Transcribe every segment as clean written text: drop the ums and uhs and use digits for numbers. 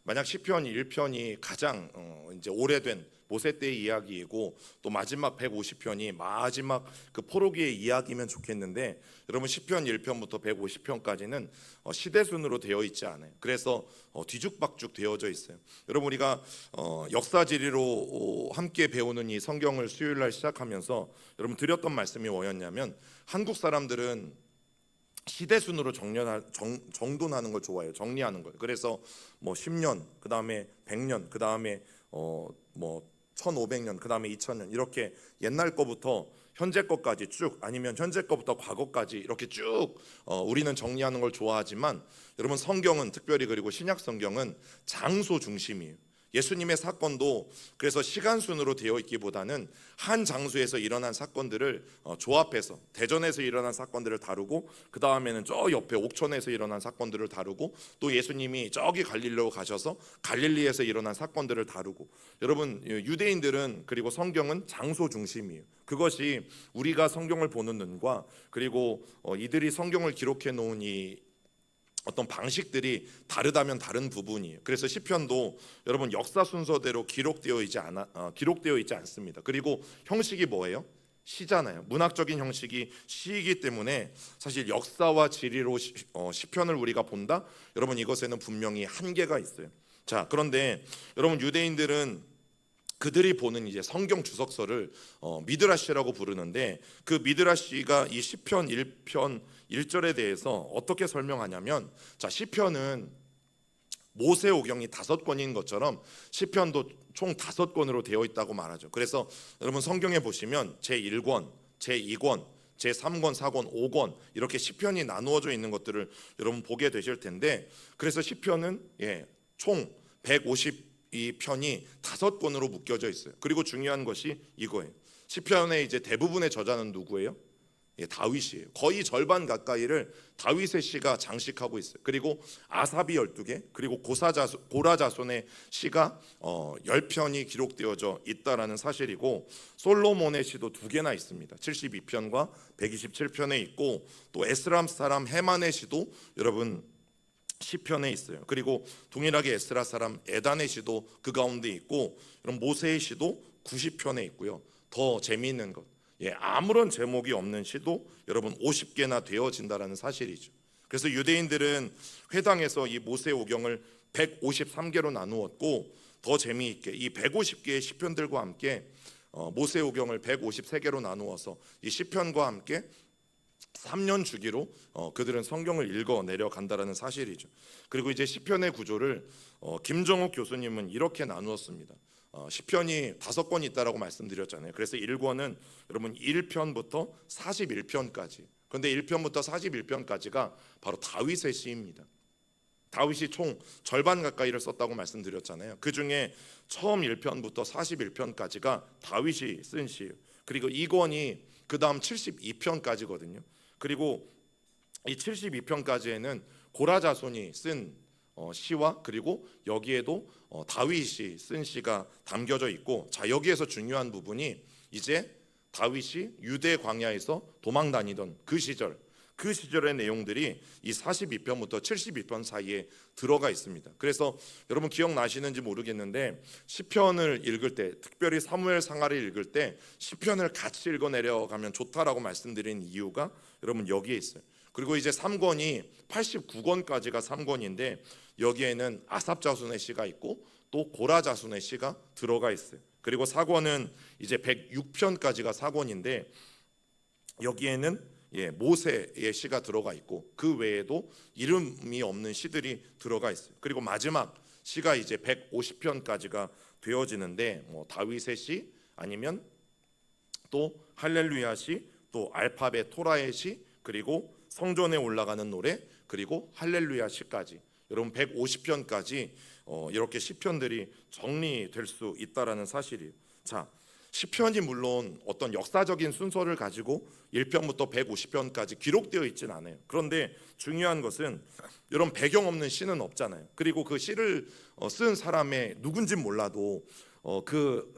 만약 시편 1편이 가장 이제 오래된 모세 때의 이야기이고 또 마지막 150편이 마지막 그 포로기의 이야기면 좋겠는데, 여러분 시편 1편부터 150편까지는 시대 순으로 되어 있지 않아요. 그래서 뒤죽박죽 되어져 있어요. 여러분 우리가 역사 지리로 함께 배우는 이 성경을 수요일 날 시작하면서 여러분 드렸던 말씀이 뭐였냐면, 한국 사람들은 시대 순으로 정돈하는 걸 좋아해요. 정리하는 걸. 그래서 뭐 10년, 그 다음에 100년, 그 다음에 뭐 1500년, 그 다음에 2000년, 이렇게 옛날 거부터 현재 거까지 쭉, 아니면 현재 거부터 과거까지 이렇게 쭉 우리는 정리하는 걸 좋아하지만, 여러분 성경은 특별히, 그리고 신약 성경은 장소 중심이에요. 예수님의 사건도 그래서 시간 순으로 되어 있기보다는 한 장소에서 일어난 사건들을 조합해서, 대전에서 일어난 사건들을 다루고, 그 다음에는 저 옆에 옥천에서 일어난 사건들을 다루고, 또 예수님이 저기 갈릴리로 가셔서 갈릴리에서 일어난 사건들을 다루고. 여러분 유대인들은, 그리고 성경은 장소 중심이에요. 그것이 우리가 성경을 보는 눈과, 그리고 이들이 성경을 기록해 놓은 이 어떤 방식들이 다르다면 다른 부분이에요. 그래서 시편도 여러분 역사 순서대로 기록되어 있지 않습니다. 그리고 형식이 뭐예요? 시잖아요. 문학적인 형식이 시이기 때문에 사실 역사와 지리로 시편을 우리가 본다? 여러분 이것에는 분명히 한계가 있어요. 자, 그런데 여러분 유대인들은 그들이 보는 이제 성경 주석서를 미드라시라고 부르는데, 그 미드라시가 이 시편 1편 1절에 대해서 어떻게 설명하냐면, 자, 시편은 모세오경이 5권인 것처럼 시편도 총 5권으로 되어 있다고 말하죠. 그래서 여러분 성경에 보시면 제1권, 제2권, 제3권, 4권, 5권 이렇게 시편이 나누어져 있는 것들을 여러분 보게 되실 텐데, 그래서 시편은 총 150 이 편이 5권으로 묶여져 있어요. 그리고 중요한 것이 이거예요. 시편의 이제 대부분의 저자는 누구예요? 다윗이에요. 거의 절반 가까이를 다윗의 시가 장식하고 있어요. 그리고 아삽이 12개, 그리고 고라 자손의 시가 10편이 기록되어져 있다라는 사실이고, 솔로몬의 시도 2개나 있습니다. 72편과 127편에 있고, 또 에스람 사람 헤만의 시도 여러분 시편에 있어요. 그리고 동일하게 에스라 사람 에단의 시도 그 가운데 있고, 그럼 모세의 시도 90편에 있고요. 더 재미있는 것, 아무런 제목이 없는 시도 여러분 50개나 되어진다라는 사실이죠. 그래서 유대인들은 회당에서 이 모세오경을 153개로 나누었고, 더 재미있게 이 150개의 시편들과 함께 모세오경을 153개로 나누어서 이 시편과 함께 3년 주기로 그들은 성경을 읽어 내려간다라는 사실이죠. 그리고 이제 시편의 구조를 김정옥 교수님은 이렇게 나누었습니다. 시편이 5권 있다라고 말씀드렸잖아요. 그래서 1권은 여러분 1편부터 41편까지. 그런데 1편부터 41편까지가 바로 다윗의 시입니다. 다윗이 총 절반 가까이를 썼다고 말씀드렸잖아요. 그 중에 처음 1편부터 41편까지가 다윗이 쓴 시예요. 그리고 2권이 그 다음 72편까지거든요. 그리고 이 72편까지에는 고라 자손이 쓴 시와, 그리고 여기에도 다윗이 쓴 시가 담겨져 있고, 자, 여기에서 중요한 부분이 이제 다윗이 유대 광야에서 도망 다니던 그 시절의 내용들이 이 42편부터 72편 사이에 들어가 있습니다. 그래서 여러분 기억나시는지 모르겠는데, 시편을 읽을 때, 특별히 사무엘 상하를 읽을 때 시편을 같이 읽어 내려가면 좋다라고 말씀드린 이유가 여러분 여기에 있어요. 그리고 이제 3권이 89권까지가 3권인데, 여기에는 아삽 자손의 시가 있고 또 고라 자손의 시가 들어가 있어요. 그리고 4권은 이제 106편까지가 4권인데, 여기에는 모세의 시가 들어가 있고, 그 외에도 이름이 없는 시들이 들어가 있어요. 그리고 마지막 시가 이제 150편까지가 되어지는데, 뭐 다윗의 시, 아니면 또 할렐루야 시, 또 알파벳 토라의 시, 그리고 성전에 올라가는 노래, 그리고 할렐루야 시까지 여러분 150편까지 이렇게 시편들이 정리될 수 있다라는 사실이에요. 자, 시편이 물론 어떤 역사적인 순서를 가지고 1편부터 150편까지 기록되어 있진 않아요. 그런데 중요한 것은 여러분 배경 없는 시는 없잖아요. 그리고 그 시를 쓴 사람의 누군진 몰라도 그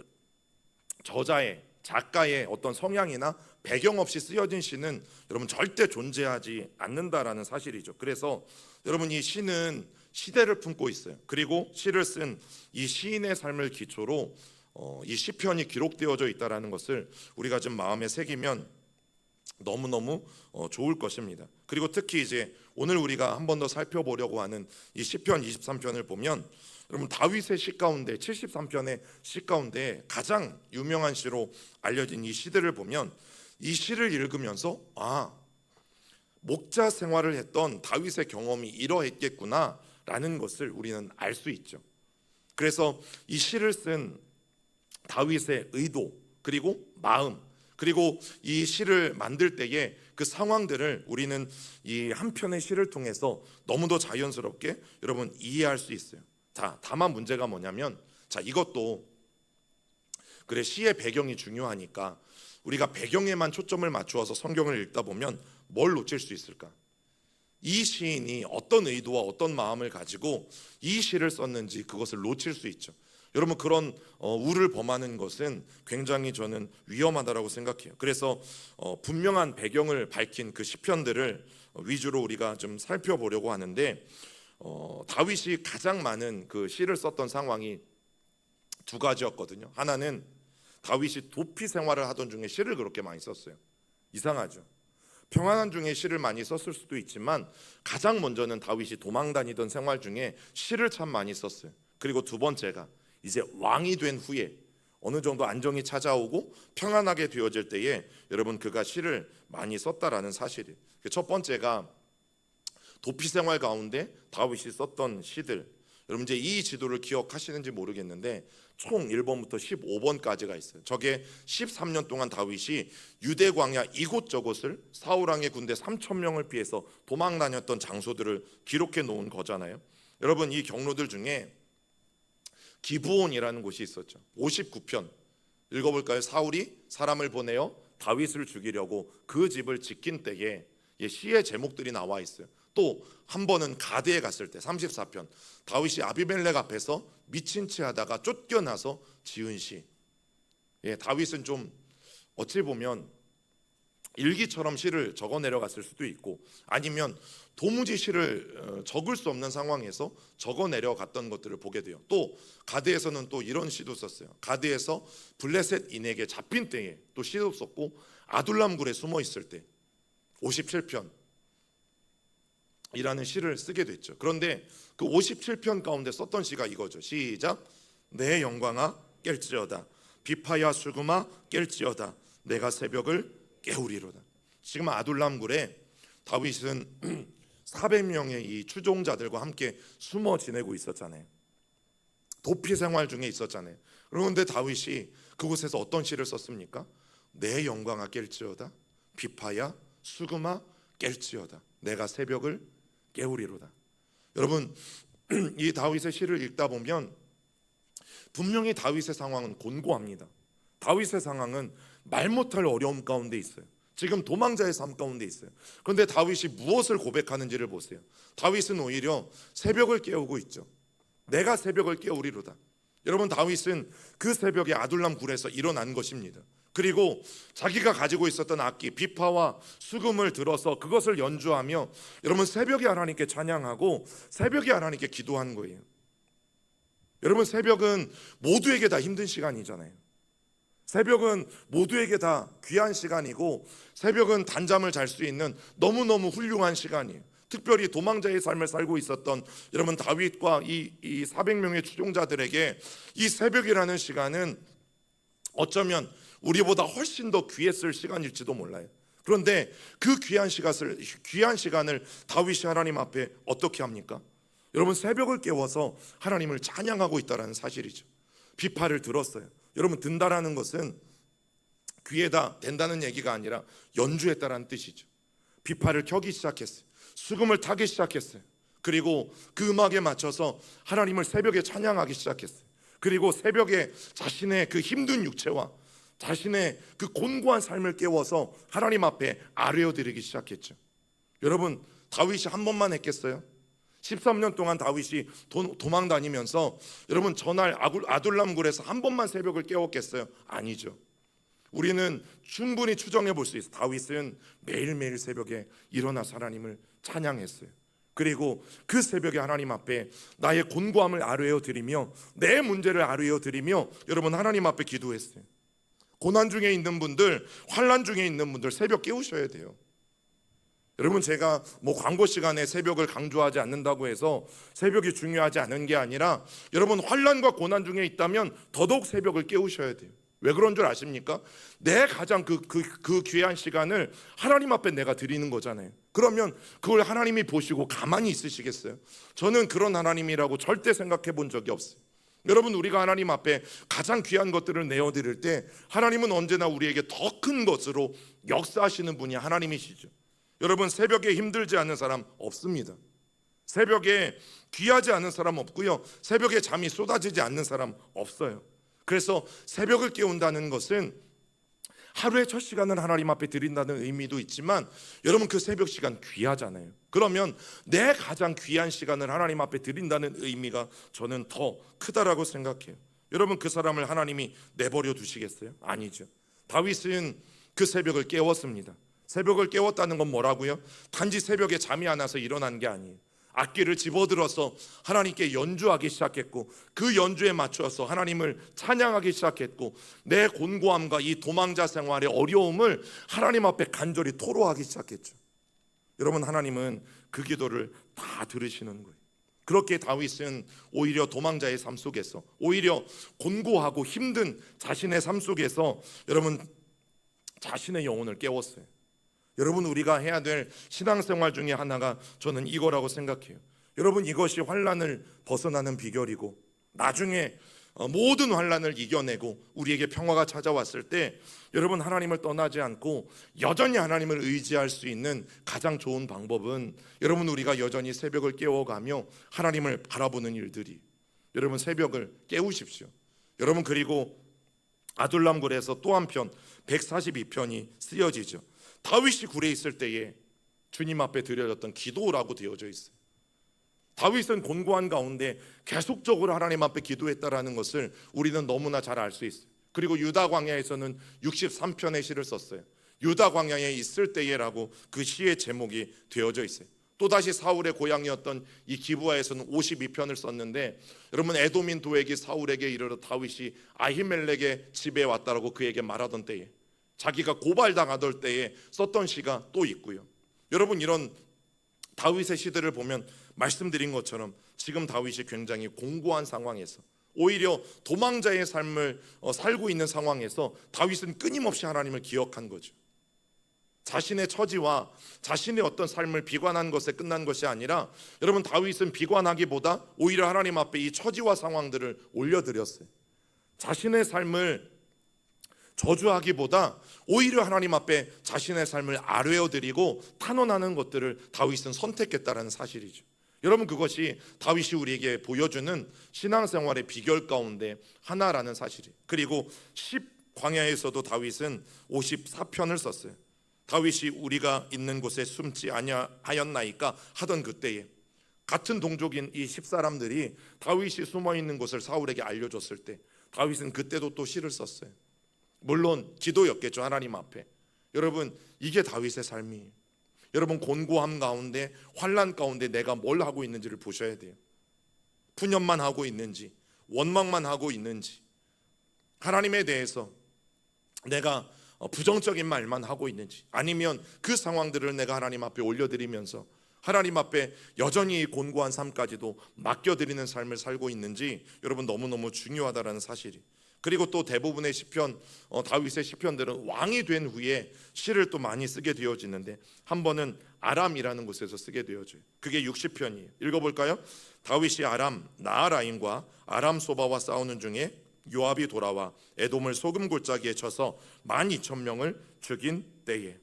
저자의, 작가의 어떤 성향이나 배경 없이 쓰여진 시는 여러분 절대 존재하지 않는다라는 사실이죠. 그래서 여러분 이 시는 시대를 품고 있어요. 그리고 시를 쓴 이 시인의 삶을 기초로 이 시편이 기록되어져 있다라는 것을 우리가 좀 마음에 새기면 너무너무 좋을 것입니다. 그리고 특히 이제 오늘 우리가 한 번 더 살펴보려고 하는 이 시편 23편을 보면 여러분 다윗의 시 가운데 73편의 시 가운데 가장 유명한 시로 알려진 이 시들을 보면 이 시를 읽으면서 목자 생활을 했던 다윗의 경험이 이러했겠구나라는 것을 우리는 알 수 있죠. 그래서 이 시를 쓴 다윗의 의도 그리고 마음 그리고 이 시를 만들 때의 그 상황들을 우리는 이 한 편의 시를 통해서 너무도 자연스럽게 여러분 이해할 수 있어요. 자, 다만 문제가 뭐냐면 이것도 그래 시의 배경이 중요하니까 우리가 배경에만 초점을 맞추어서 성경을 읽다 보면 뭘 놓칠 수 있을까? 이 시인이 어떤 의도와 어떤 마음을 가지고 이 시를 썼는지 그것을 놓칠 수 있죠. 여러분 그런 우를 범하는 것은 굉장히 저는 위험하다라고 생각해요. 그래서 분명한 배경을 밝힌 그 시편들을 위주로 우리가 좀 살펴보려고 하는데 다윗이 가장 많은 그 시를 썼던 상황이 두 가지였거든요. 하나는 다윗이 도피 생활을 하던 중에 시를 그렇게 많이 썼어요. 이상하죠. 평안한 중에 시를 많이 썼을 수도 있지만 가장 먼저는 다윗이 도망 다니던 생활 중에 시를 참 많이 썼어요. 그리고 두 번째가 이제 왕이 된 후에 어느 정도 안정이 찾아오고 평안하게 되어질 때에 여러분 그가 시를 많이 썼다라는 사실이에요. 첫 번째가 도피 생활 가운데 다윗이 썼던 시들. 여러분 이제 이 지도를 기억하시는지 모르겠는데 총 1번부터 15번까지가 있어요. 저게 13년 동안 다윗이 유대 광야 이곳저곳을 사울 왕의 군대 3,000명을 피해서 도망 다녔던 장소들을 기록해 놓은 거잖아요. 여러분 이 경로들 중에 기브온이라는 곳이 있었죠. 59편 읽어볼까요? 사울이 사람을 보내어 다윗을 죽이려고 그 집을 지킨 때에 시의 제목들이 나와 있어요. 또 한 번은 가드에 갔을 때 34편 다윗이 아비멜렉 앞에서 미친 채 하다가 쫓겨나서 지은 시. 다윗은 좀 어찌 보면 일기처럼 시를 적어 내려갔을 수도 있고 아니면 도무지 시를 적을 수 없는 상황에서 적어 내려갔던 것들을 보게 돼요. 또 가드에서는 또 이런 시도 썼어요. 가드에서 블레셋 인에게 잡힌 때에 또 시도 썼고 아둘람 굴에 숨어 있을 때 57편 이라는 시를 쓰게 됐죠. 그런데 그 57편 가운데 썼던 시가 이거죠. 시작. 내 영광아 깰지어다 비파야 수금아 깰지어다 내가 새벽을 깨우리로다. 지금 아둘람 굴에 다윗은 400명의 이 추종자들과 함께 숨어 지내고 있었잖아요. 도피 생활 중에 있었잖아요. 그런데 다윗이 그곳에서 어떤 시를 썼습니까? 내 영광아 깰지어다 비파야 수금아 깰지어다 내가 새벽을 깨우리로다. 여러분 이 다윗의 시를 읽다 보면 분명히 다윗의 상황은 곤고합니다. 다윗의 상황은 말 못할 어려움 가운데 있어요. 지금 도망자의 삶 가운데 있어요. 그런데 다윗이 무엇을 고백하는지를 보세요. 다윗은 오히려 새벽을 깨우고 있죠. 내가 새벽을 깨우리로다. 여러분 다윗은 그 새벽에 아둘람 굴에서 일어난 것입니다. 그리고 자기가 가지고 있었던 악기 비파와 수금을 들어서 그것을 연주하며 여러분 새벽에 하나님께 찬양하고 새벽에 하나님께 기도한 거예요. 여러분 새벽은 모두에게 다 힘든 시간이잖아요. 새벽은 모두에게 다 귀한 시간이고 새벽은 단잠을 잘 수 있는 너무너무 훌륭한 시간이에요. 특별히 도망자의 삶을 살고 있었던 여러분 다윗과 이 400명의 추종자들에게 이 새벽이라는 시간은 어쩌면 우리보다 훨씬 더 귀했을 시간일지도 몰라요. 그런데 그 귀한 시간을 다윗이 하나님 앞에 어떻게 합니까? 여러분 새벽을 깨워서 하나님을 찬양하고 있다는 사실이죠. 비파를 들었어요. 여러분 든다라는 것은 귀에다 댄다는 얘기가 아니라 연주했다라는 뜻이죠. 비파를 켜기 시작했어요. 수금을 타기 시작했어요. 그리고 그 음악에 맞춰서 하나님을 새벽에 찬양하기 시작했어요. 그리고 새벽에 자신의 그 힘든 육체와 자신의 그 곤고한 삶을 깨워서 하나님 앞에 아뢰어드리기 시작했죠. 여러분 다윗이 한 번만 했겠어요? 13년 동안 다윗이 도망 다니면서 여러분 전날 아둘람 굴에서 한 번만 새벽을 깨웠겠어요? 아니죠. 우리는 충분히 추정해 볼 수 있어요. 다윗은 매일매일 새벽에 일어나서 하나님을 찬양했어요. 그리고 그 새벽에 하나님 앞에 나의 곤고함을 아뢰어 드리며 내 문제를 아뢰어 드리며 여러분 하나님 앞에 기도했어요. 고난 중에 있는 분들, 환난 중에 있는 분들 새벽 깨우셔야 돼요. 여러분, 제가 광고 시간에 새벽을 강조하지 않는다고 해서 새벽이 중요하지 않은 게 아니라 여러분 환난과 고난 중에 있다면 더더욱 새벽을 깨우셔야 돼요. 왜 그런 줄 아십니까? 내 가장 그 귀한 시간을 하나님 앞에 내가 드리는 거잖아요. 그러면 그걸 하나님이 보시고 가만히 있으시겠어요? 저는 그런 하나님이라고 절대 생각해 본 적이 없어요. 여러분, 우리가 하나님 앞에 가장 귀한 것들을 내어드릴 때 하나님은 언제나 우리에게 더 큰 것으로 역사하시는 분이 하나님이시죠. 여러분, 새벽에 힘들지 않는 사람 없습니다. 새벽에 귀하지 않은 사람 없고요, 새벽에 잠이 쏟아지지 않는 사람 없어요. 그래서 새벽을 깨운다는 것은 하루의 첫 시간을 하나님 앞에 드린다는 의미도 있지만 여러분, 그 새벽 시간 귀하잖아요. 그러면 내 가장 귀한 시간을 하나님 앞에 드린다는 의미가 저는 더 크다라고 생각해요. 여러분, 그 사람을 하나님이 내버려 두시겠어요? 아니죠. 다윗은 그 새벽을 깨웠습니다. 새벽을 깨웠다는 건 뭐라고요? 단지 새벽에 잠이 안 와서 일어난 게 아니에요. 악기를 집어들어서 하나님께 연주하기 시작했고 그 연주에 맞춰서 하나님을 찬양하기 시작했고 내 곤고함과 이 도망자 생활의 어려움을 하나님 앞에 간절히 토로하기 시작했죠. 여러분, 하나님은 그 기도를 다 들으시는 거예요. 그렇게 다윗은 오히려 도망자의 삶 속에서, 오히려 곤고하고 힘든 자신의 삶 속에서 여러분 자신의 영혼을 깨웠어요. 여러분, 우리가 해야 될 신앙생활 중에 하나가 저는 이거라고 생각해요. 여러분, 이것이 환난을 벗어나는 비결이고 나중에 모든 환난을 이겨내고 우리에게 평화가 찾아왔을 때 여러분, 하나님을 떠나지 않고 여전히 하나님을 의지할 수 있는 가장 좋은 방법은 여러분, 우리가 여전히 새벽을 깨워가며 하나님을 바라보는 일들이, 여러분 새벽을 깨우십시오. 여러분, 그리고 아둘람굴에서 또 한편 142편이 쓰여지죠. 다윗이 굴에 있을 때에 주님 앞에 드려졌던 기도라고 되어져 있어요. 다윗은 곤고한 가운데 계속적으로 하나님 앞에 기도했다라는 것을 우리는 너무나 잘 알 수 있어요. 그리고 유다 광야에서는 63편의 시를 썼어요. 유다 광야에 있을 때에라고 그 시의 제목이 되어져 있어요. 또다시 사울의 고향이었던 이 기브아에서는 52편을 썼는데 여러분, 에돔인 도액이 사울에게 이르러 다윗이 아히멜렉의 집에 왔다라고 그에게 말하던 때에, 자기가 고발당하던 때에 썼던 시가 또 있고요. 여러분, 이런 다윗의 시들을 보면 말씀드린 것처럼 지금 다윗이 굉장히 공고한 상황에서, 오히려 도망자의 삶을 살고 있는 상황에서 다윗은 끊임없이 하나님을 기억한 거죠. 자신의 처지와 자신의 어떤 삶을 비관한 것에 끝난 것이 아니라 여러분, 다윗은 비관하기보다 오히려 하나님 앞에 이 처지와 상황들을 올려드렸어요. 자신의 삶을 저주하기보다 오히려 하나님 앞에 자신의 삶을 아뢰어드리고 탄원하는 것들을 다윗은 선택했다는 사실이죠. 여러분, 그것이 다윗이 우리에게 보여주는 신앙생활의 비결 가운데 하나라는 사실이에요. 그리고 10광야에서도 다윗은 54편을 썼어요. 다윗이 우리가 있는 곳에 숨지 아니하였나이까 하던 그때에 같은 동족인 이 10사람들이 다윗이 숨어있는 곳을 사울에게 알려줬을 때 다윗은 그때도 또 시를 썼어요. 물론 기도였겠죠, 하나님 앞에. 여러분, 이게 다윗의 삶이에요. 여러분, 곤고함 가운데, 환난 가운데 내가 뭘 하고 있는지를 보셔야 돼요. 푸념만 하고 있는지, 원망만 하고 있는지, 하나님에 대해서 내가 부정적인 말만 하고 있는지, 아니면 그 상황들을 내가 하나님 앞에 올려드리면서 하나님 앞에 여전히 곤고한 삶까지도 맡겨드리는 삶을 살고 있는지 여러분, 너무너무 중요하다는 사실이. 그리고 또 대부분의 시편, 다윗의 시편들은 왕이 된 후에 시를 또 많이 쓰게 되어지는데 한 번은 아람이라는 곳에서 쓰게 되어져요. 그게 60편이에요. 읽어볼까요? 다윗이 아람 나하라임과 아람 소바와 싸우는 중에 요압이 돌아와 에돔을 소금 골짜기에 쳐서 12,000명을 죽인 때에.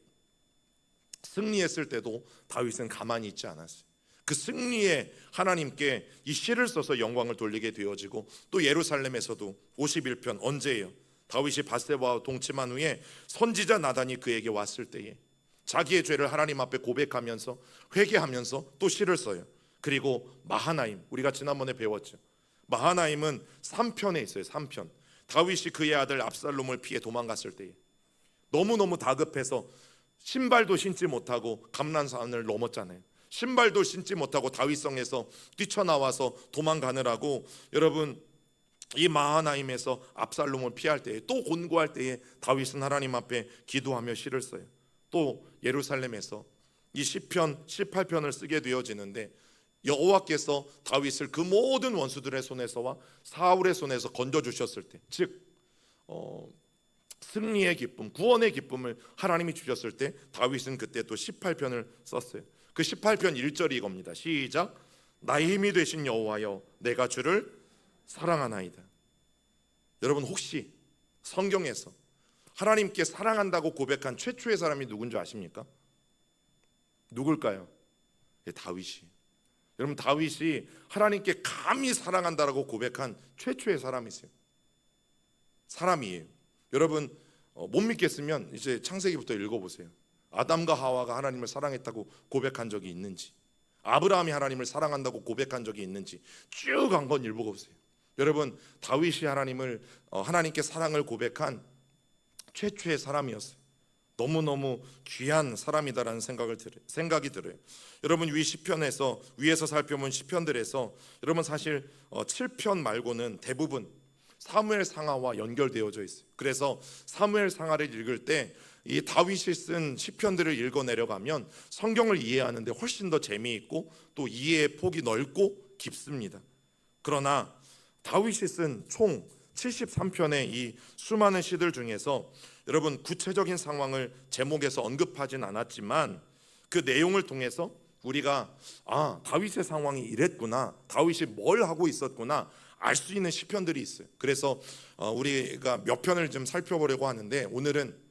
승리했을 때도 다윗은 가만히 있지 않았어요. 그 승리에 하나님께 이 시를 써서 영광을 돌리게 되어지고, 또 예루살렘에서도 51편 언제예요? 다윗이 밧세바와 동침한 후에 선지자 나단이 그에게 왔을 때에 자기의 죄를 하나님 앞에 고백하면서 회개하면서 또 시를 써요. 그리고 마하나임, 우리가 지난번에 배웠죠. 마하나임은 3편에 있어요. 3편. 다윗이 그의 아들 압살롬을 피해 도망갔을 때에 너무너무 다급해서 신발도 신지 못하고 감난산을 넘었잖아요. 신발도 신지 못하고 다윗성에서 뛰쳐나와서 도망가느라고 여러분 이 마하나임에서 압살롬을 피할 때에 또 곤고할 때에 다윗은 하나님 앞에 기도하며 시를 써요. 또 예루살렘에서 이 시편 18편을 쓰게 되어지는데 여호와께서 다윗을 그 모든 원수들의 손에서와 사울의 손에서 건져주셨을 때, 즉 승리의 기쁨, 구원의 기쁨을 하나님이 주셨을 때 다윗은 그때 또 18편을 썼어요. 그 18편 1절이 이겁니다. 시작. 나의 힘이 되신 여호와여 내가 주를 사랑하나이다. 여러분 혹시 성경에서 하나님께 사랑한다고 고백한 최초의 사람이 누군지 아십니까? 누굴까요? 다윗이. 여러분 다윗이 하나님께 감히 사랑한다라고 고백한 최초의 사람이세요. 사람이에요. 여러분 못 믿겠으면 이제 창세기부터 읽어보세요. 아담과 하와가 하나님을 사랑했다고 고백한 적이 있는지, 아브라함이 하나님을 사랑한다고 고백한 적이 있는지 쭉 한번 읽어보세요. 여러분 다윗이 하나님께 사랑을 고백한 최초의 사람이었어요. 너무너무 귀한 사람이다라는 생각이 들어요. 여러분 위에서 살펴본 시편들에서 여러분 사실 7편 말고는 대부분 사무엘 상하와 연결되어져 있어요. 그래서 사무엘 상하를 읽을 때 이 다윗이 쓴 시편들을 읽어 내려가면 성경을 이해하는데 훨씬 더 재미있고 또 이해의 폭이 넓고 깊습니다. 그러나 다윗이 쓴 총 73편의 이 수많은 시들 중에서 여러분 구체적인 상황을 제목에서 언급하진 않았지만 그 내용을 통해서 우리가 다윗의 상황이 이랬구나, 다윗이 뭘 하고 있었구나 알 수 있는 시편들이 있어요. 그래서 우리가 몇 편을 좀 살펴보려고 하는데 오늘은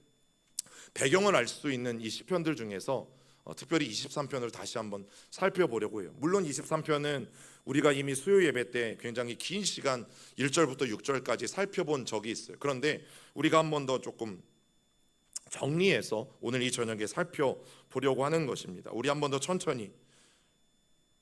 배경을 알 수 있는 이 시편들 중에서 특별히 23편을 다시 한번 살펴보려고 해요. 물론 23편은 우리가 이미 수요 예배 때 굉장히 긴 시간 1절부터 6절까지 살펴본 적이 있어요. 그런데 우리가 한 번 더 조금 정리해서 오늘 이 저녁에 살펴보려고 하는 것입니다. 우리 한 번 더 천천히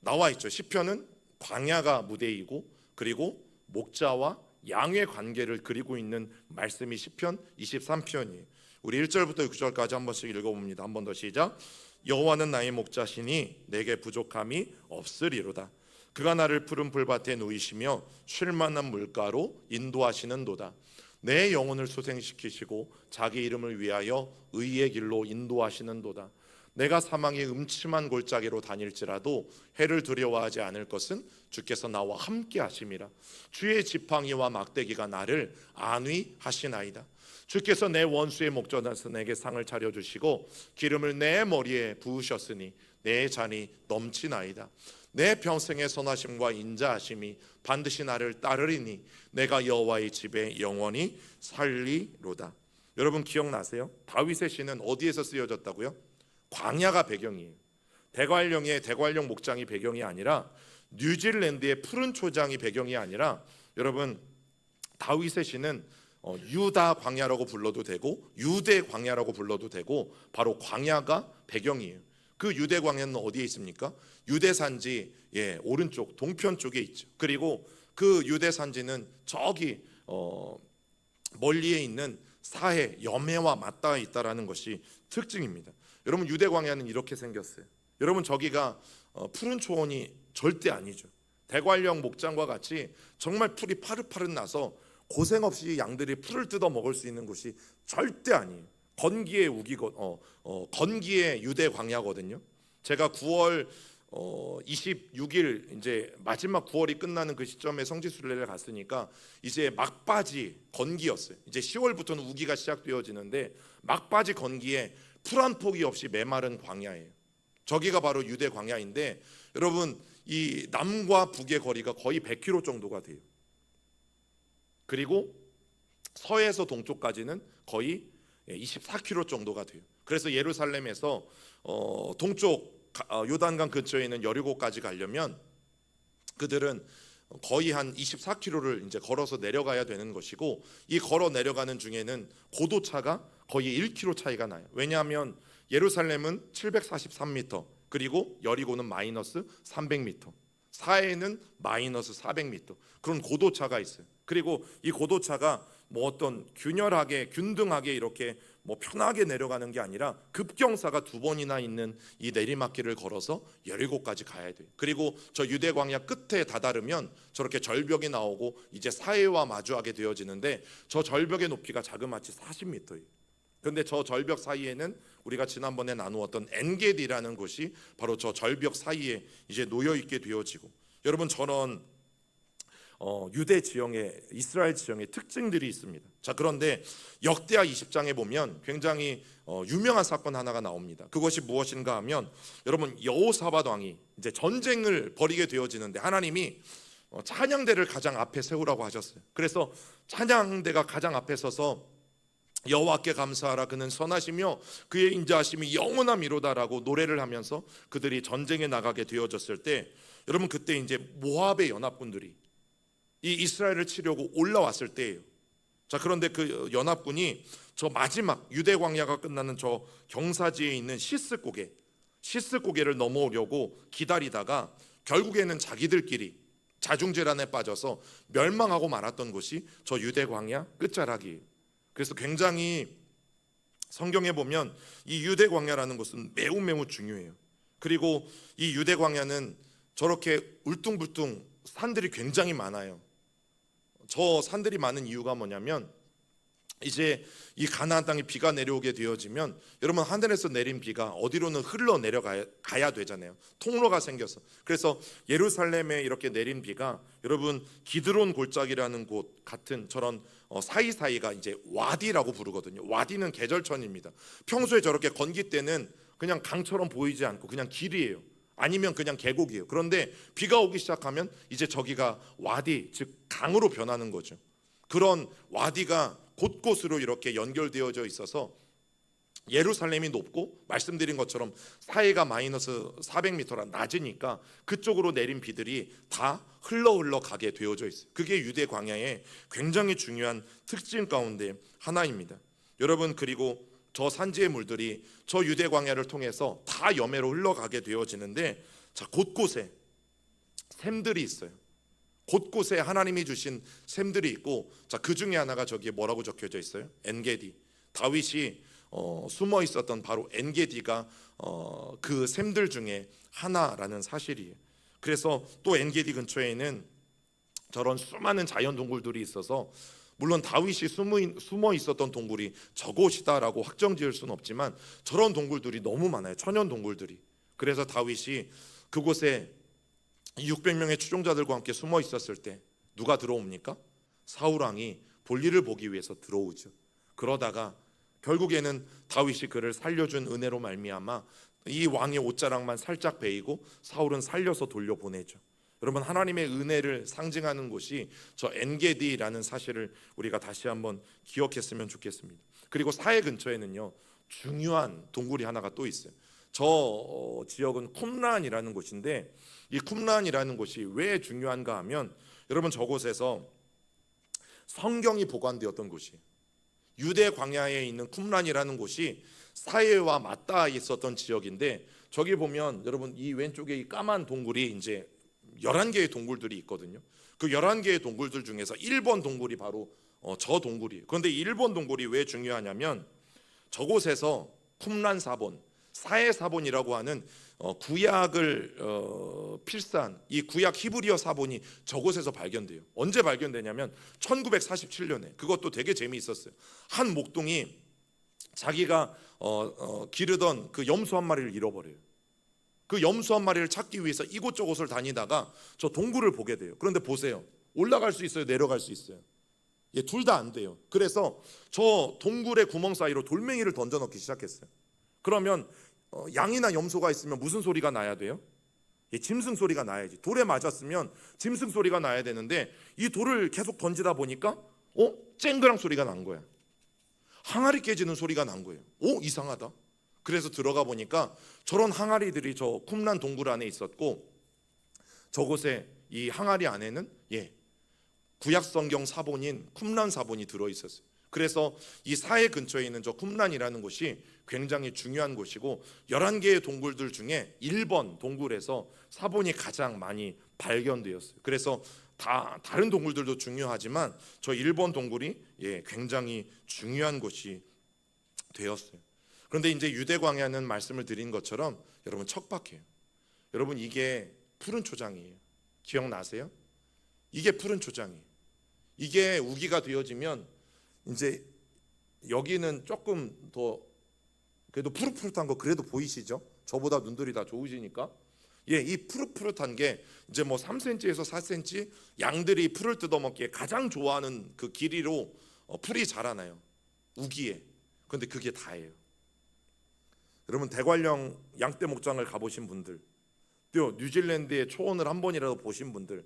나와 있죠. 시편은 광야가 무대이고 그리고 목자와 양의 관계를 그리고 있는 말씀이 시편 23편이에요. 우리 1절부터 6절까지 한 번씩 읽어봅니다. 한 번 더 시작. 여호와는 나의 목자시니 내게 부족함이 없으리로다. 그가 나를 푸른 풀밭에 누이시며 쉴 만한 물가로 인도하시는도다. 내 영혼을 소생시키시고 자기 이름을 위하여 의의 길로 인도하시는도다. 내가 사망의 음침한 골짜기로 다닐지라도 해를 두려워하지 않을 것은 주께서 나와 함께 하심이라. 주의 지팡이와 막대기가 나를 안위하시나이다. 주께서 내 원수의 목전에서 내게 상을 차려주시고 기름을 내 머리에 부으셨으니 내 잔이 넘치나이다. 내 평생의 선하심과 인자하심이 반드시 나를 따르리니 내가 여호와의 집에 영원히 살리로다. 여러분 기억나세요? 다윗의 시는 어디에서 쓰여졌다고요? 광야가 배경이에요. 대관령 목장이 배경이 아니라 뉴질랜드의 푸른 초장이 배경이 아니라 여러분 다윗의 시는 유다 광야라고 불러도 되고 유대 광야라고 불러도 되고 바로 광야가 배경이에요. 그 유대 광야는 어디에 있습니까? 유대 산지 오른쪽 동편 쪽에 있죠. 그리고 그 유대 산지는 저기 멀리에 있는 사해 염해와 맞닿아 있다라는 것이 특징입니다. 여러분 유대 광야는 이렇게 생겼어요. 여러분 저기가 푸른 초원이 절대 아니죠. 대관령 목장과 같이 정말 풀이 파릇파릇 나서 고생 없이 양들이 풀을 뜯어 먹을 수 있는 곳이 절대 아니에요. 건기의 건기의 유대 광야거든요. 제가 9월 26일 이제 마지막 9월이 끝나는 그 시점에 성지순례를 갔으니까 이제 막바지 건기였어요. 이제 10월부터는 우기가 시작되어지는데 막바지 건기에 풀 한 폭이 없이 메마른 광야예요. 저기가 바로 유대 광야인데 여러분 이 남과 북의 거리가 거의 100km 정도가 돼요. 그리고 서에서 동쪽까지는 거의 24km 정도가 돼요. 그래서 예루살렘에서 동쪽 요단강 근처에 있는 여리고까지 가려면 그들은 거의 한 24km를 이제 걸어서 내려가야 되는 것이고 이 걸어 내려가는 중에는 고도차가 거의 1km 차이가 나요. 왜냐하면 예루살렘은 743m 그리고 여리고는 마이너스 300m, 사해는 마이너스 400m 그런 고도차가 있어요. 그리고 이 고도차가 뭐 어떤 균열하게 균등하게 이렇게 뭐 편하게 내려가는 게 아니라 급경사가 2번이나 있는 이 내리막길을 걸어서 여리고까지 가야 돼요. 그리고 저 유대 광야 끝에 다다르면 저렇게 절벽이 나오고 이제 사해와 마주하게 되어지는데, 저 절벽의 높이가 자그마치 40m예요. 그런데 저 절벽 사이에는 우리가 지난번에 나누었던 엔게디라는 곳이 바로 저 절벽 사이에 이제 놓여 있게 되어지고, 여러분 저런 유대 지형의 이스라엘 지형의 특징들이 있습니다. 자, 그런데 역대하 20장에 보면 굉장히 유명한 사건 하나가 나옵니다. 그것이 무엇인가 하면, 여러분 여호사밧 왕이 이제 전쟁을 벌이게 되어지는데 하나님이 찬양대를 가장 앞에 세우라고 하셨어요. 그래서 찬양대가 가장 앞에 서서 여호와께 감사하라, 그는 선하시며 그의 인자하심이 영원함이로다라고 노래를 하면서 그들이 전쟁에 나가게 되어졌을 때, 여러분 그때 이제 모압의 연합군들이 이 이스라엘을 치려고 올라왔을 때예요. 자, 그런데 그 연합군이 저 마지막 유대 광야가 끝나는 저 경사지에 있는 시스고개를 넘어오려고 기다리다가 결국에는 자기들끼리 자중질환에 빠져서 멸망하고 말았던 곳이 저 유대 광야 끝자락이에요. 그래서 굉장히 성경에 보면 이 유대 광야라는 곳은 매우 매우 중요해요. 그리고 이 유대 광야는 저렇게 울퉁불퉁 산들이 굉장히 많아요. 저 산들이 많은 이유가 뭐냐면, 이제 이 가나안 땅에 비가 내려오게 되어지면 여러분 하늘에서 내린 비가 어디로는 흘러 내려가야 되잖아요. 통로가 생겨서. 그래서 예루살렘에 이렇게 내린 비가 여러분 기드론 골짜기라는 곳 같은 저런 사이사이가 이제 와디라고 부르거든요. 와디는 계절천입니다. 평소에 저렇게 건기 때는 그냥 강처럼 보이지 않고 그냥 길이에요. 아니면 그냥 계곡이에요. 그런데 비가 오기 시작하면 이제 저기가 와디, 즉 강으로 변하는 거죠. 그런 와디가 곳곳으로 이렇게 연결되어져 있어서 예루살렘이 높고 말씀드린 것처럼 사해가 마이너스 400m라 낮으니까 그쪽으로 내린 비들이 다 흘러 가게 되어져 있어요. 그게 유대 광야의 굉장히 중요한 특징 가운데 하나입니다. 여러분, 그리고 저 산지의 물들이 저 유대 광야를 통해서 다 여매로 흘러가게 되어지는데, 자, 곳곳에 샘들이 있어요. 곳곳에 하나님이 주신 샘들이 있고, 자, 그 중에 하나가 저기에 뭐라고 적혀져 있어요? 엔게디. 다윗이 숨어 있었던 바로 엔게디가 그 샘들 중에 하나라는 사실이에요. 그래서 또 엔게디 근처에는 저런 수많은 자연 동굴들이 있어서, 물론 다윗이 숨어 있었던 동굴이 저곳이다라고 확정지을 수는 없지만 저런 동굴들이 너무 많아요. 천연 동굴들이. 그래서 다윗이 그곳에 600명의 추종자들과 함께 숨어 있었을 때 누가 들어옵니까? 사울 왕이 볼일을 보기 위해서 들어오죠. 그러다가 결국에는 다윗이 그를 살려준 은혜로 말미암아 이 왕의 옷자락만 살짝 베이고 사울은 살려서 돌려보내죠. 여러분, 하나님의 은혜를 상징하는 곳이 저 엔게디라는 사실을 우리가 다시 한번 기억했으면 좋겠습니다. 그리고 사해 근처에는요 중요한 동굴이 하나가 또 있어요. 저 지역은 쿰란이라는 곳인데, 이 쿰란이라는 곳이 왜 중요한가 하면, 여러분 저곳에서 성경이 보관되었던 곳이에요. 유대 광야에 있는 쿰란이라는 곳이 사해와 맞닿아 있었던 지역인데, 저기 보면 여러분 이 왼쪽에 이 까만 동굴이 이제 11개의 동굴들이 있거든요. 그 11개의 동굴들 중에서 1번 동굴이 바로 저 동굴이에요. 그런데 1번 동굴이 왜 중요하냐면, 저곳에서 쿰란 사본, 사해 사본이라고 하는 구약을 필사한 이 구약 히브리어 사본이 저곳에서 발견돼요. 언제 발견되냐면 1947년에. 그것도 되게 재미있었어요. 한 목동이 자기가 기르던 그 염소 한 마리를 잃어버려요. 그 염소 한 마리를 찾기 위해서 이곳저곳을 다니다가 저 동굴을 보게 돼요. 그런데 보세요, 올라갈 수 있어요, 내려갈 수 있어요? 예, 둘 다 안 돼요. 그래서 저 동굴의 구멍 사이로 돌멩이를 던져 넣기 시작했어요. 그러면 양이나 염소가 있으면 무슨 소리가 나야 돼요? 예, 짐승 소리가 나야지. 돌에 맞았으면 짐승 소리가 나야 되는데, 이 돌을 계속 던지다 보니까 쨍그랑 소리가 난 거야. 항아리 깨지는 소리가 난 거예요. 이상하다. 그래서 들어가 보니까 저런 항아리들이 저 쿰란 동굴 안에 있었고, 저곳에 이 항아리 안에는 구약 성경 사본인 쿰란 사본이 들어 있었어요. 그래서 이 사해 근처에 있는 저 쿰란이라는 곳이 굉장히 중요한 곳이고, 11개의 동굴들 중에 1번 동굴에서 사본이 가장 많이 발견되었어요. 그래서 다른 동굴들도 중요하지만 저 일본 동굴이 굉장히 중요한 곳이 되었어요. 그런데 이제 유대 광야는 말씀을 드린 것처럼 여러분 척박해요. 여러분 이게 푸른 초장이에요. 기억나세요? 이게 푸른 초장이에요. 이게 우기가 되어지면 이제 여기는 조금 더 그래도 푸릇푸릇한 거 그래도 보이시죠? 저보다 눈들이 다 좋으시니까. 이 푸릇푸릇한 게 이제 뭐 3cm에서 4cm 양들이 풀을 뜯어먹기에 가장 좋아하는 그 길이로 풀이 자라나요. 우기에. 그런데 그게 다예요. 여러분 대관령 양떼 목장을 가보신 분들, 또 뉴질랜드의 초원을 한 번이라도 보신 분들,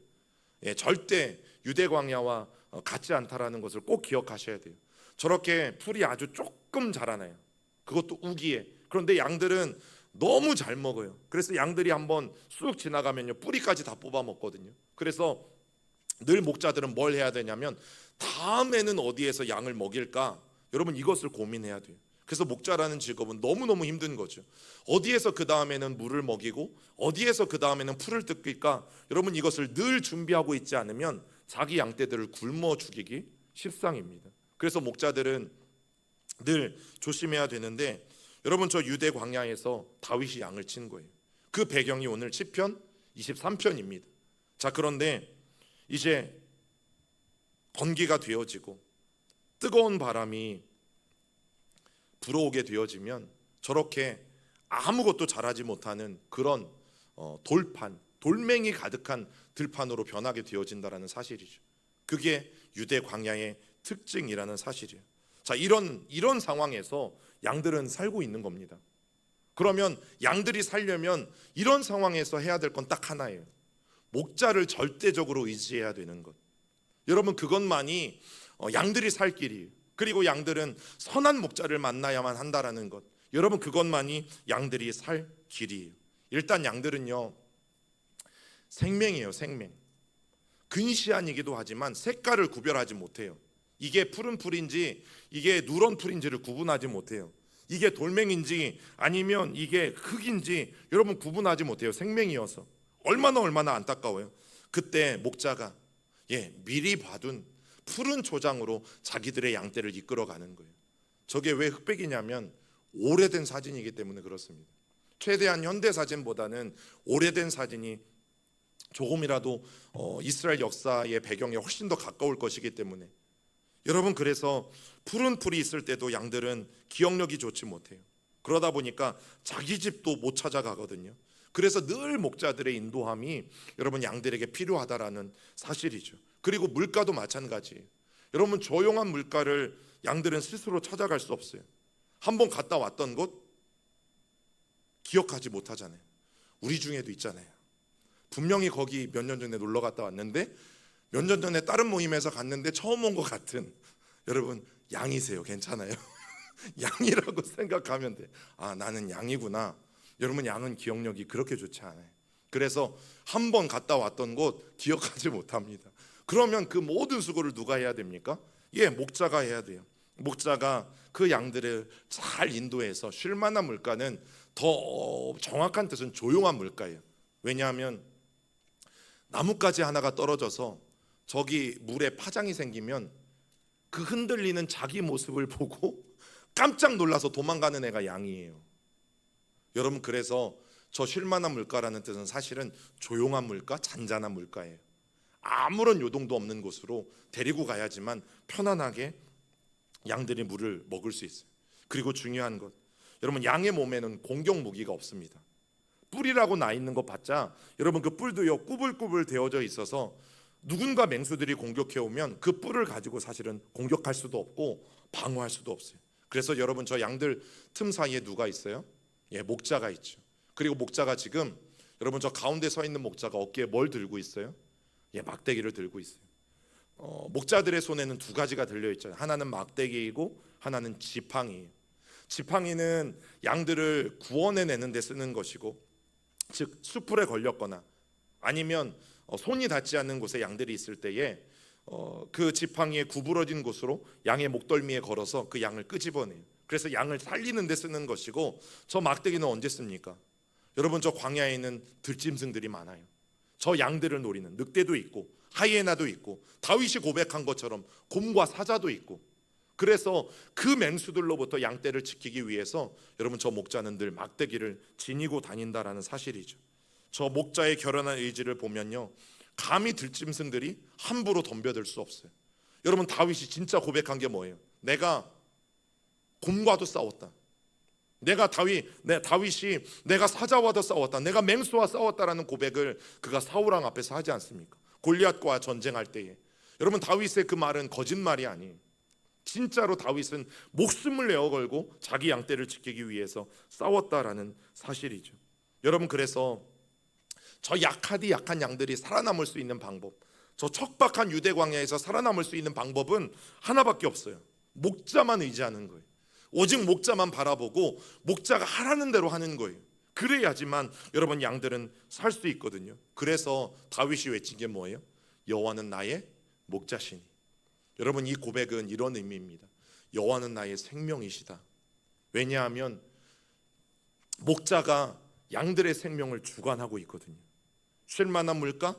절대 유대 광야와 같지 않다라는 것을 꼭 기억하셔야 돼요. 저렇게 풀이 아주 조금 자라나요. 그것도 우기에. 그런데 양들은 너무 잘 먹어요. 그래서 양들이 한번 쑥 지나가면요 뿌리까지 다 뽑아 먹거든요. 그래서 늘 목자들은 뭘 해야 되냐면 다음에는 어디에서 양을 먹일까? 여러분 이것을 고민해야 돼요. 그래서 목자라는 직업은 너무너무 힘든 거죠. 어디에서 그 다음에는 물을 먹이고 어디에서 그 다음에는 풀을 뜯길까? 여러분 이것을 늘 준비하고 있지 않으면 자기 양떼들을 굶어 죽이기 십상입니다. 그래서 목자들은 늘 조심해야 되는데, 여러분 저 유대 광야에서 다윗이 양을 친 거예요. 그 배경이 오늘 시편 23편입니다. 자, 그런데 이제 건기가 되어지고 뜨거운 바람이 불어오게 되어지면 저렇게 아무것도 자라지 못하는 그런 돌판, 돌멩이 가득한 들판으로 변하게 되어진다라는 사실이죠. 그게 유대 광야의 특징이라는 사실이에요. 자, 이런 상황에서 양들은 살고 있는 겁니다. 그러면 양들이 살려면 이런 상황에서 해야 될 건 딱 하나예요. 목자를 절대적으로 의지해야 되는 것. 여러분 그것만이 양들이 살 길이에요. 그리고 양들은 선한 목자를 만나야만 한다라는 것. 여러분 그것만이 양들이 살 길이에요. 일단 양들은요 생명이에요. 생명. 근시안이기도 하지만 색깔을 구별하지 못해요. 이게 푸른 풀인지 이게 누런 풀인지를 구분하지 못해요. 이게 돌멩인지 아니면 이게 흙인지 여러분 구분하지 못해요. 생명이어서 얼마나 안타까워요. 그때 목자가 미리 봐둔 푸른 초장으로 자기들의 양떼를 이끌어가는 거예요. 저게 왜 흑백이냐면 오래된 사진이기 때문에 그렇습니다. 최대한 현대 사진보다는 오래된 사진이 조금이라도 이스라엘 역사의 배경에 훨씬 더 가까울 것이기 때문에, 여러분 그래서 푸른 풀이 있을 때도 양들은 기억력이 좋지 못해요. 그러다 보니까 자기 집도 못 찾아가거든요. 그래서 늘 목자들의 인도함이 여러분 양들에게 필요하다라는 사실이죠. 그리고 물가도 마찬가지예요. 여러분 조용한 물가를 양들은 스스로 찾아갈 수 없어요. 한번 갔다 왔던 곳 기억하지 못하잖아요. 우리 중에도 있잖아요. 분명히 거기 몇 년 전에 놀러 갔다 왔는데 몇 년 전에 다른 모임에서 갔는데 처음 온 것 같은, 여러분 양이세요. 괜찮아요. 양이라고 생각하면 돼. 아, 나는 양이구나. 여러분 양은 기억력이 그렇게 좋지 않아요. 그래서 한 번 갔다 왔던 곳 기억하지 못합니다. 그러면 그 모든 수고를 누가 해야 됩니까? 목자가 해야 돼요. 목자가 그 양들을 잘 인도해서 쉴 만한 물가는, 더 정확한 뜻은 조용한 물가예요. 왜냐하면 나뭇가지 하나가 떨어져서 저기 물에 파장이 생기면 그 흔들리는 자기 모습을 보고 깜짝 놀라서 도망가는 애가 양이에요. 여러분 그래서 저 쉴만한 물가라는 뜻은 사실은 조용한 물가, 잔잔한 물가예요. 아무런 요동도 없는 곳으로 데리고 가야지만 편안하게 양들이 물을 먹을 수 있어요. 그리고 중요한 것, 여러분 양의 몸에는 공격 무기가 없습니다. 뿔이라고 나 있는 거 봤자 여러분 그 뿔도요 꾸불꾸불 되어져 있어서 누군가 맹수들이 공격해 오면 그 뿔을 가지고 사실은 공격할 수도 없고 방어할 수도 없어요. 그래서 여러분 저 양들 틈 사이에 누가 있어요? 목자가 있죠. 그리고 목자가 지금 여러분 저 가운데 서 있는 목자가 어깨에 뭘 들고 있어요? 막대기를 들고 있어요. 목자들의 손에는 두 가지가 들려 있잖아요. 하나는 막대기이고 하나는 지팡이예요. 지팡이는 양들을 구원해내는 데 쓰는 것이고, 즉 수풀에 걸렸거나 아니면 손이 닿지 않는 곳에 양들이 있을 때에 그 지팡이의 구부러진 곳으로 양의 목덜미에 걸어서 그 양을 끄집어내요. 그래서 양을 살리는 데 쓰는 것이고, 저 막대기는 언제 씁니까? 여러분 저 광야에 있는 들짐승들이 많아요. 저 양들을 노리는 늑대도 있고 하이에나도 있고 다윗이 고백한 것처럼 곰과 사자도 있고, 그래서 그 맹수들로부터 양떼를 지키기 위해서 여러분 저 목자는 늘 막대기를 지니고 다닌다라는 사실이죠. 저 목자의 결연한 의지를 보면요, 감히 들짐승들이 함부로 덤벼들 수 없어요. 여러분 다윗이 진짜 고백한 게 뭐예요? 내가 곰과도 싸웠다. 다윗이 내가 사자와도 싸웠다. 내가 맹수와 싸웠다라는 고백을 그가 사울왕 앞에서 하지 않습니까? 골리앗과 전쟁할 때에. 여러분 다윗의 그 말은 거짓말이 아니에요. 진짜로 다윗은 목숨을 내어 걸고 자기 양떼를 지키기 위해서 싸웠다라는 사실이죠. 여러분 그래서 저 약한 양들이 살아남을 수 있는 방법, 저 척박한 유대 광야에서 살아남을 수 있는 방법은 하나밖에 없어요. 목자만 의지하는 거예요. 오직 목자만 바라보고 목자가 하라는 대로 하는 거예요. 그래야지만 여러분 양들은 살 수 있거든요. 그래서 다윗이 외친 게 뭐예요? 여호와는 나의 목자시니. 여러분 이 고백은 이런 의미입니다. 여호와는 나의 생명이시다. 왜냐하면 목자가 양들의 생명을 주관하고 있거든요. 쉴만한 물가,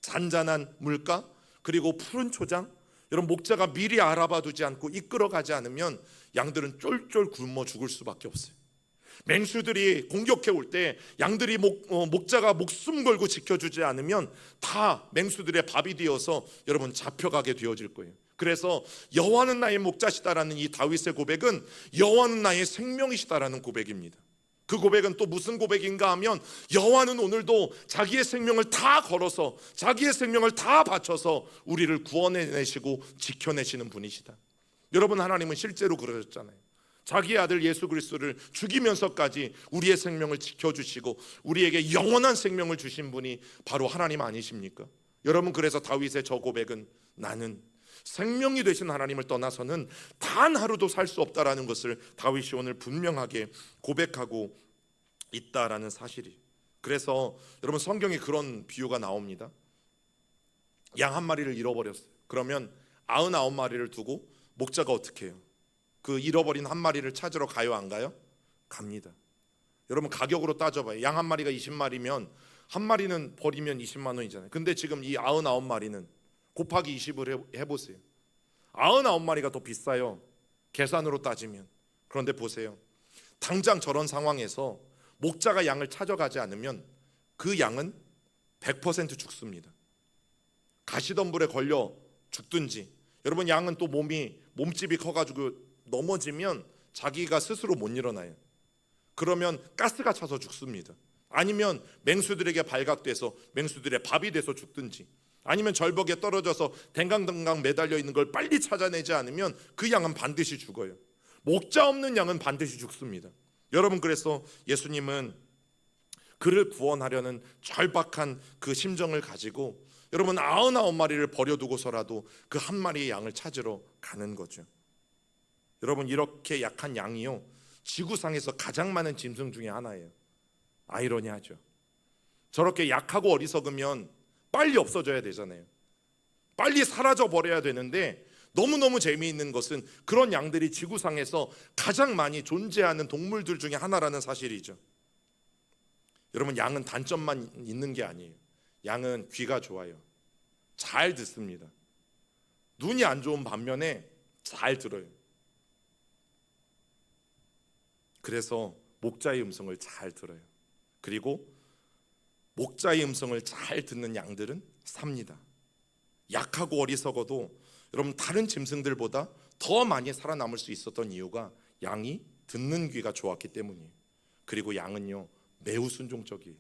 잔잔한 물가, 그리고 푸른 초장. 여러분 목자가 미리 알아봐 두지 않고 이끌어가지 않으면 양들은 쫄쫄 굶어 죽을 수밖에 없어요. 맹수들이 공격해 올 때 양들이 목자가 목숨 걸고 지켜주지 않으면 다 맹수들의 밥이 되어서 여러분 잡혀가게 되어질 거예요. 그래서 여호와는 나의 목자시다라는 이 다윗의 고백은 여호와는 나의 생명이시다라는 고백입니다. 그 고백은 또 무슨 고백인가 하면 여호와는 오늘도 자기의 생명을 다 걸어서 자기의 생명을 다 바쳐서 우리를 구원해내시고 지켜내시는 분이시다. 여러분 하나님은 실제로 그러셨잖아요. 자기의 아들 예수 그리스도를 죽이면서까지 우리의 생명을 지켜주시고 우리에게 영원한 생명을 주신 분이 바로 하나님 아니십니까? 여러분 그래서 다윗의 저 고백은 나는 생명이 되신 하나님을 떠나서는 단 하루도 살 수 없다라는 것을 다윗이 오늘 분명하게 고백하고 있다라는 사실이. 그래서 여러분 성경에 그런 비유가 나옵니다. 양 한 마리를 잃어버렸어요. 그러면 99마리를 두고 목자가 어떻게 해요? 그 잃어버린 한 마리를 찾으러 가요, 안 가요? 갑니다. 여러분 가격으로 따져봐요. 양 한 마리가 20마리면 한 마리는 버리면 20만 원이잖아요. 근데 지금 이 99마리는 곱하기 20을 해보세요. 99마리가 더 비싸요, 계산으로 따지면. 그런데 보세요, 당장 저런 상황에서 목자가 양을 찾아가지 않으면 그 양은 100% 죽습니다. 가시덤불에 걸려 죽든지. 여러분 양은 또 몸집이 커가지고 넘어지면 자기가 스스로 못 일어나요. 그러면 가스가 차서 죽습니다. 아니면 맹수들에게 발각돼서 맹수들의 밥이 돼서 죽든지, 아니면 절벽에 떨어져서 댕강댕강 매달려 있는 걸 빨리 찾아내지 않으면 그 양은 반드시 죽어요. 목자 없는 양은 반드시 죽습니다. 여러분 그래서 예수님은 그를 구원하려는 절박한 그 심정을 가지고 여러분 99마리를 버려두고서라도 그 한 마리의 양을 찾으러 가는 거죠. 여러분 이렇게 약한 양이요, 지구상에서 가장 많은 짐승 중에 하나예요. 아이러니하죠. 저렇게 약하고 어리석으면 빨리 없어져야 되잖아요. 빨리 사라져 버려야 되는데 너무너무 재미있는 것은 그런 양들이 지구상에서 가장 많이 존재하는 동물들 중에 하나라는 사실이죠. 여러분 양은 단점만 있는 게 아니에요. 양은 귀가 좋아요. 잘 듣습니다. 눈이 안 좋은 반면에 잘 들어요. 그래서 목자의 음성을 잘 들어요. 그리고 목자의 음성을 잘 듣는 양들은 삽니다. 약하고 어리석어도 여러분 다른 짐승들보다 더 많이 살아남을 수 있었던 이유가 양이 듣는 귀가 좋았기 때문이에요. 그리고 양은요 매우 순종적이에요.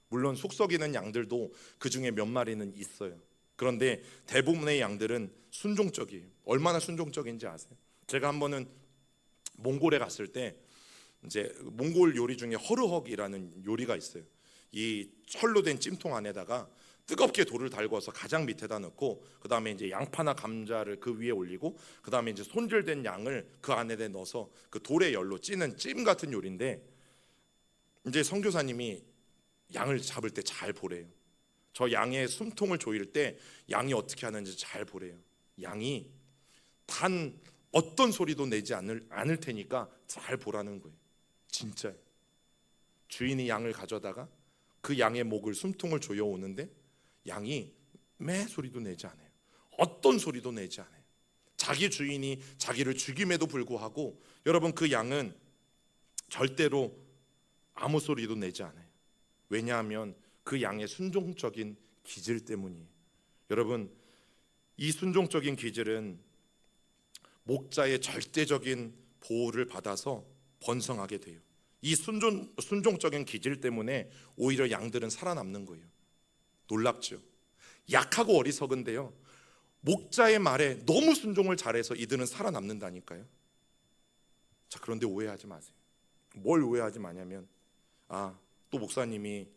물론 속썩이는 양들도 그 중에 몇 마리는 있어요. 그런데 대부분의 양들은 순종적이에요. 얼마나 순종적인지 아세요? 제가 한 번은 몽골에 갔을 때 이제 몽골 요리 중에 허르헉이라는 요리가 있어요. 이 철로 된 찜통 안에다가 뜨겁게 돌을 달궈서 가장 밑에다 넣고 그 다음에 이제 양파나 감자를 그 위에 올리고 그 다음에 이제 손질된 양을 그 안에 넣어서 그 돌의 열로 찌는 찜 같은 요리인데, 이제 선교사님이 양을 잡을 때 잘 보래요. 저 양의 숨통을 조일 때 양이 어떻게 하는지 잘 보래요. 양이 단 어떤 소리도 내지 않을 테니까 잘 보라는 거예요. 진짜요. 주인이 양을 가져다가 그 양의 목을 숨통을 조여 오는데 양이 매 소리도 내지 않아요. 어떤 소리도 내지 않아요. 자기 주인이 자기를 죽임에도 불구하고 여러분 그 양은 절대로 아무 소리도 내지 않아요. 왜냐하면 그 양의 순종적인 기질 때문이에요. 여러분 이 순종적인 기질은 목자의 절대적인 보호를 받아서 번성하게 돼요. 이 순종적인 기질 때문에 오히려 양들은 살아남는 거예요. 놀랍죠? 약하고 어리석은데요, 목자의 말에 너무 순종을 잘해서 이들은 살아남는다니까요. 자, 그런데 오해하지 마세요. 뭘 오해하지 마냐면 또 목사님이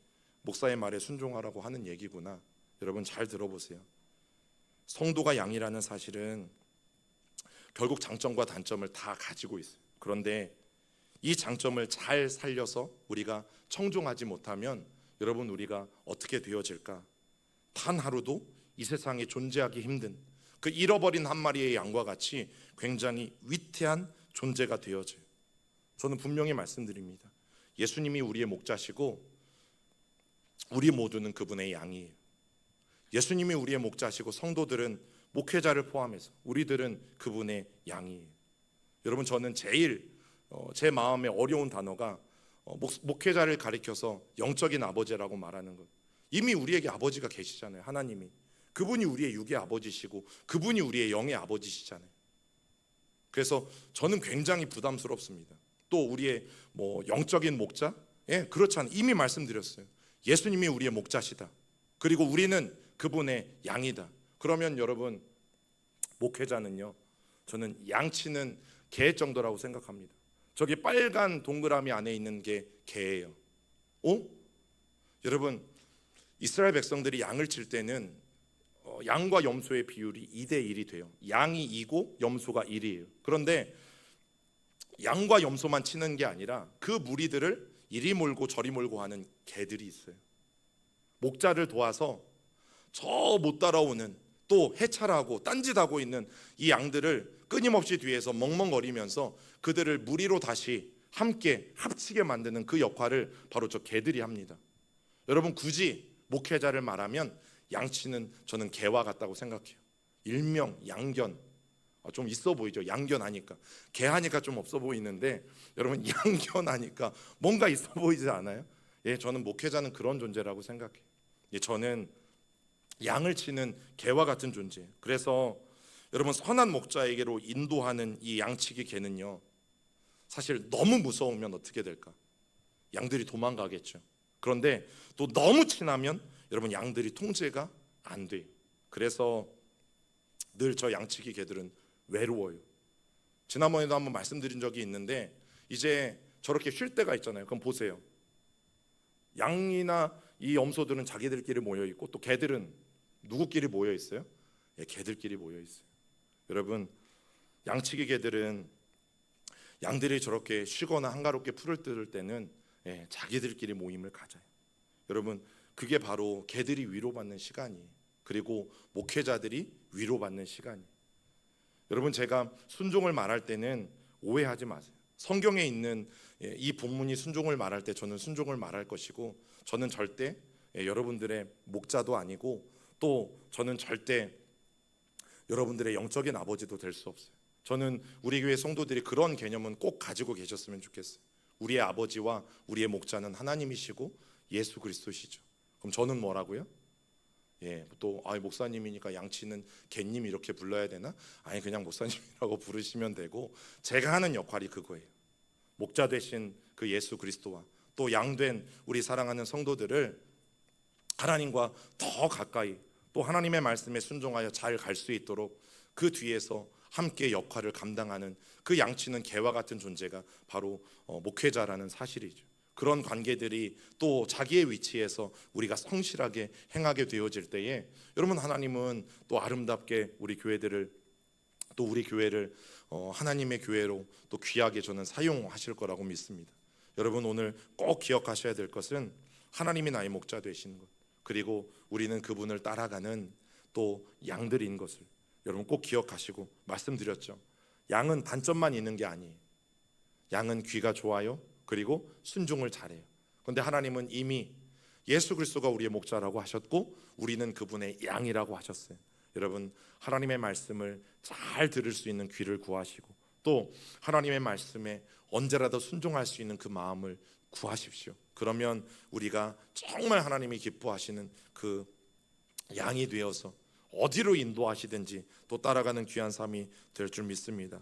목사의 말에 순종하라고 하는 얘기구나. 여러분 잘 들어보세요. 성도가 양이라는 사실은 결국 장점과 단점을 다 가지고 있어요. 그런데 이 장점을 잘 살려서 우리가 청종하지 못하면 여러분 우리가 어떻게 되어질까? 단 하루도 이 세상에 존재하기 힘든 그 잃어버린 한 마리의 양과 같이 굉장히 위태한 존재가 되어져요. 저는 분명히 말씀드립니다. 예수님이 우리의 목자시고 우리 모두는 그분의 양이에요. 예수님이 우리의 목자시고 성도들은 목회자를 포함해서 우리들은 그분의 양이에요. 여러분 저는 제일 제 마음에 어려운 단어가 목회자를 가리켜서 영적인 아버지라고 말하는 것. 이미 우리에게 아버지가 계시잖아요. 하나님이. 그분이 우리의 육의 아버지시고 그분이 우리의 영의 아버지시잖아요. 그래서 저는 굉장히 부담스럽습니다. 또 우리의 영적인 목자? 그렇지 않아요. 이미 말씀드렸어요. 예수님이 우리의 목자시다. 그리고 우리는 그분의 양이다. 그러면 여러분 목회자는요, 저는 양치는 개 정도라고 생각합니다. 저기 빨간 동그라미 안에 있는 게 개예요. 여러분 이스라엘 백성들이 양을 칠 때는 양과 염소의 비율이 2대1이 돼요. 양이 2고 염소가 1이에요. 그런데 양과 염소만 치는 게 아니라 그 무리들을 이리 몰고 저리 몰고 하는 개들이 있어요. 목자를 도와서 저 못 따라오는 또 해찰하고 딴짓하고 있는 이 양들을 끊임없이 뒤에서 멍멍거리면서 그들을 무리로 다시 함께 합치게 만드는 그 역할을 바로 저 개들이 합니다. 여러분 굳이 목회자를 말하면 양치는 저는 개와 같다고 생각해요. 일명 양견. 좀 있어 보이죠? 양견하니까. 개하니까 좀 없어 보이는데 여러분 양견하니까 뭔가 있어 보이지 않아요? 저는 목회자는 그런 존재라고 생각해요. 저는 양을 치는 개와 같은 존재예요. 그래서 여러분 선한 목자에게로 인도하는 이 양치기 개는요, 사실 너무 무서우면 어떻게 될까? 양들이 도망가겠죠. 그런데 또 너무 친하면 여러분 양들이 통제가 안 돼요. 그래서 늘 저 양치기 개들은 외로워요. 지난번에도 한번 말씀드린 적이 있는데 이제 저렇게 쉴 때가 있잖아요. 그럼 보세요. 양이나 이 염소들은 자기들끼리 모여 있고 또 개들은 누구끼리 모여 있어요? 개들끼리 모여 있어요. 여러분 양치기 개들은 양들이 저렇게 쉬거나 한가롭게 풀을 뜯을 때는 자기들끼리 모임을 가져요. 여러분 그게 바로 개들이 위로받는 시간이에요. 그리고 목회자들이 위로받는 시간이에요. 여러분 제가 순종을 말할 때는 오해하지 마세요. 성경에 있는 이 본문이 순종을 말할 때 저는 순종을 말할 것이고, 저는 절대 여러분들의 목자도 아니고 또 저는 절대 여러분들의 영적인 아버지도 될 수 없어요. 저는 우리 교회 성도들이 그런 개념은 꼭 가지고 계셨으면 좋겠어요. 우리의 아버지와 우리의 목자는 하나님이시고 예수 그리스도시죠. 그럼 저는 뭐라고요? 또 목사님이니까 양치는 개님 이렇게 불러야 되나? 아니 그냥 목사님이라고 부르시면 되고, 제가 하는 역할이 그거예요. 목자 되신 그 예수 그리스도와 또 양된 우리 사랑하는 성도들을 하나님과 더 가까이 또 하나님의 말씀에 순종하여 잘 갈 수 있도록 그 뒤에서 함께 역할을 감당하는 그 양치는 개와 같은 존재가 바로 목회자라는 사실이죠. 그런 관계들이 또 자기의 위치에서 우리가 성실하게 행하게 되어질 때에 여러분 하나님은 또 아름답게 우리 교회를 하나님의 교회로 또 귀하게 저는 사용하실 거라고 믿습니다. 여러분 오늘 꼭 기억하셔야 될 것은 하나님이 나의 목자 되시는 것, 그리고 우리는 그분을 따라가는 또 양들인 것을 여러분 꼭 기억하시고, 말씀드렸죠. 양은 단점만 있는 게 아니에요. 양은 귀가 좋아요. 그리고 순종을 잘해요. 그런데 하나님은 이미 예수 그리스도가 우리의 목자라고 하셨고 우리는 그분의 양이라고 하셨어요. 여러분, 하나님의 말씀을 잘 들을 수 있는 귀를 구하시고 또 하나님의 말씀에 언제라도 순종할 수 있는 그 마음을 구하십시오. 그러면 우리가 정말 하나님이 기뻐하시는 그 양이 되어서 어디로 인도하시든지 또 따라가는 귀한 삶이 될 줄 믿습니다.